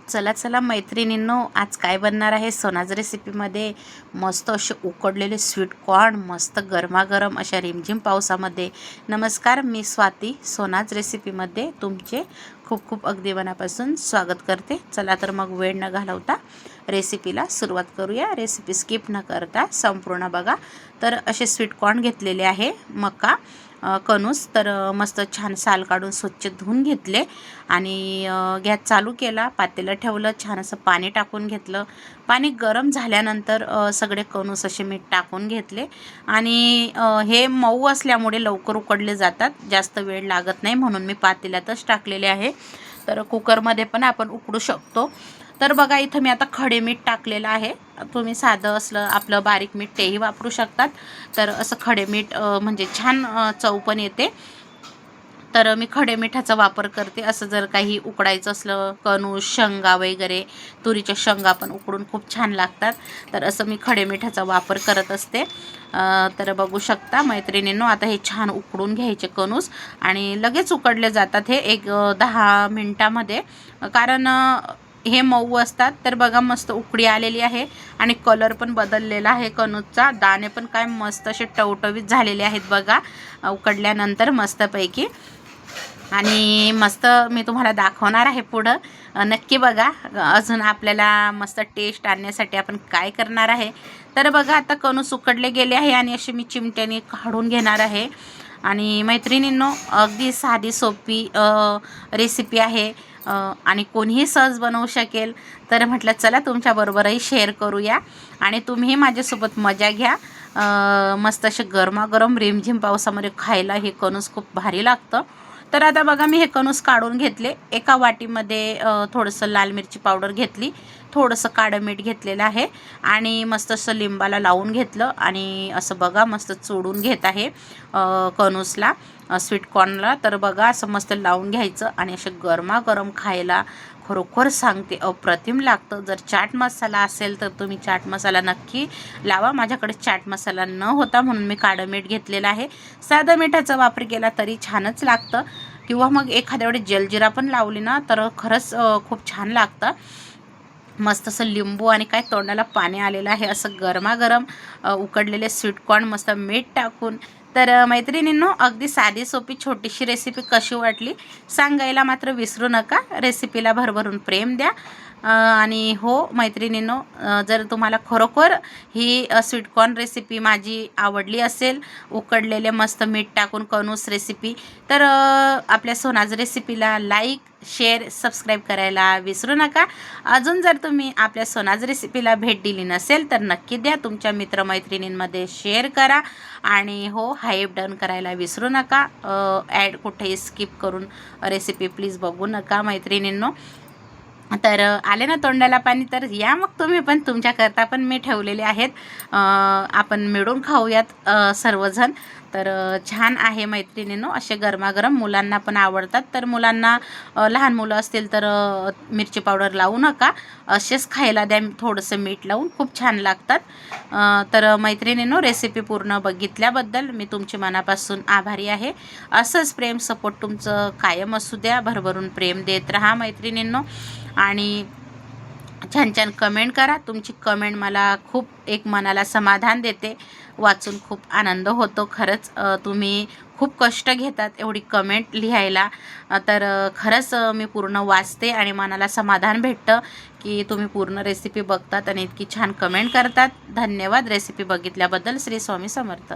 चला चला मैत्रिणींनो, आज काय बनणार आहे सोनाज रेसिपीमध्ये. मस्त असे उकडलेले स्वीट कॉर्न, मस्त गरमागरम अशा रिमझिम पावसामध्ये. नमस्कार, मी स्वाती सोनाज रेसिपीमध्ये तुमचे खूप खूप अगदी मनापासून स्वागत करते. चला तर मग वेळ न घालवता रेसिपीला सुरुवात करूया. रेसिपी स्किप न करता संपूर्ण बघा. तर असे स्वीट कॉर्न घेतलेले आहे, मका कणूस. तर मस्त छान साल काढून स्वच्छ धुवून घेतले आणि गॅस चालू केला, पातेलं ठेवलं, छान असं पाणी टाकून घेतलं. पाणी गरम झाल्यानंतर सगळे कणूस असे मीठ टाकून घेतले आणि हे मऊ असल्यामुळे लवकर उकडले जातात, जास्त वेळ लागत नाही, म्हणून मी पातेल्यातच टाकलेले आहे. तर कुकरमध्ये पण आपण उकडू शकतो. तर बघा, इथं मी आता खडे मीठ टाकलेलं आहे. तुम्ही साधं असलं आपलं बारीक मीठ तेही वापरू शकतात. तर असं खडे मीठ म्हणजे छान चव पण येते. तर मी खडे मिठाचा वापर करते. असं जर काही उकडायचं असलं, कणूस, शेंगा वगैरे, तुरीच्या शेंगा पण उकडून खूप छान लागतात. तर असं मी खडे मिठाचा वापर करत असते. तर बघू शकता मैत्रिणींनो, आता हे छान उकडून घ्यायचे कणूस आणि लगेच उकडले जातात हे 10 मिनटामध्ये, कारण हे मऊ असतात. तर बघा, मस्त उकडी आलेली आहे आणि कलर पण बदललेला आहे कणूसचा. दाणे पण काय मस्त असे टवटवीत झालेले आहेत बघा उकडल्यानंतर मस्तपैकी. आणि मस्त मी तुम्हाला दाखवणार आहे पुढं, नक्की बघा. अजून आपल्याला मस्त टेस्ट आणण्यासाठी आपण काय करणार आहे. तर बघा, आता कणूस उकडले गेले आहे आणि अशी मी चिमट्याने काढून घेणार आहे. आणि मैत्रिणींनो, अगदी साधी सोपी रेसिपी आहे आणि कोणीही सहज बनवू शकेल. तर म्हटलं चला तुमच्याबरोबरही शेअर करूया आणि तुम्ही माझ्यासोबत मजा घ्या. मस्त असे गरमागरम रिमझिम पावसामध्ये खायला हे कणूस खूप भारी लागतं. तर आता बघा, मी हे कणूस काढून घेतले. एका वाटीमध्ये थोडंसं लाल मिरची पावडर घेतली, थोडंसं काळं मीठ घेतलेलं आहे आणि मस्त असं लिंबाला लावून घेतलं आणि असं बघा मस्त चोडून घेत आहे कणूसला, स्वीटकॉर्नला. तर बघा, असं मस्त लावून घ्यायचं आणि असे गरमागरम खायला खरोखर सांगते अप्रतिम लागतं. जर चाट मसाला असेल तर तुम्ही चाट मसाला नक्की लावा. माझ्याकडे चाट मसाला न होता म्हणून मी काळं मीठ घेतलेलं आहे. साधं मिठाचा वापर केला तरी छानच लागतं, किंवा मग एखाद्या वेळी जलजिरा पण लावली ना तर खरंच खूप छान लागतं. मस्त असं लिंबू आणि काय तोंडाला पाणी आलेलं आहे, असं गरमागरम उकडलेले स्वीटकॉर्न मस्त मीठ टाकून. तर मैत्रिणींनो, अगदी साधी सोपी छोटीशी रेसिपी कशी वाटली सांगायला मात्र विसरू नका. रेसिपीला भरभरून प्रेम द्या. आणि हो मैत्रिणींनो, जर तुम्हाला खरोखर ही स्वीटकॉर्न रेसिपी माझी आवडली असेल, उकडलेले मस्त मीठ टाकून कणूस रेसिपी, तर आपल्या सोनाज रेसिपीला लाईक, शेअर, सबस्क्राईब करायला विसरू नका. अजून जर तुम्ही आपल्या सोनाज रेसिपीला भेट दिली नसेल तर नक्की द्या. तुमच्या मित्रमैत्रिणींमध्ये शेअर करा आणि हो, हाईप डन करायला विसरू नका. ॲड कुठेही स्किप करून रेसिपी प्लीज बघू नका मैत्रिणींनो. तर आले ना तोंडाला पाणी, तर या मग तुम्ही पण, तुमच्याकरता पण मी ठेवलेले आहेत. आपण मिळून खाऊयात सर्वजण. तर छान आहे मैत्रिणींनो, असे गरमागरम मुलांना पण आवडतात. तर मुलांना, लहान मुलं असतील तर मिरची पावडर लावू नका, असेच खायला द्या थोडंसं मीठ लावून, खूप छान लागतात. तर मैत्रिणींनो, रेसिपी पूर्ण बघितल्याबद्दल मी तुमची मनापासून आभारी आहे. असंच प्रेम सपोर्ट तुमचं कायम असू द्या. भरभरून प्रेम देत राहा मैत्रिणींनो आणि छान छान कमेंट करा. तुमची कमेंट मला खूप एक मनाला समाधान देते, वाचून खूप आनंद होतो. खरंच तुम्ही खूप कष्ट घेतात एवढी कमेंट लिहायला. तर खरंच मी पूर्ण वाचते आणि मनाला समाधान भेटतं की तुम्ही पूर्ण रेसिपी बघतात आणि इतकी छान कमेंट करतात. धन्यवाद रेसिपी बघितल्याबद्दल. श्री स्वामी समर्थ.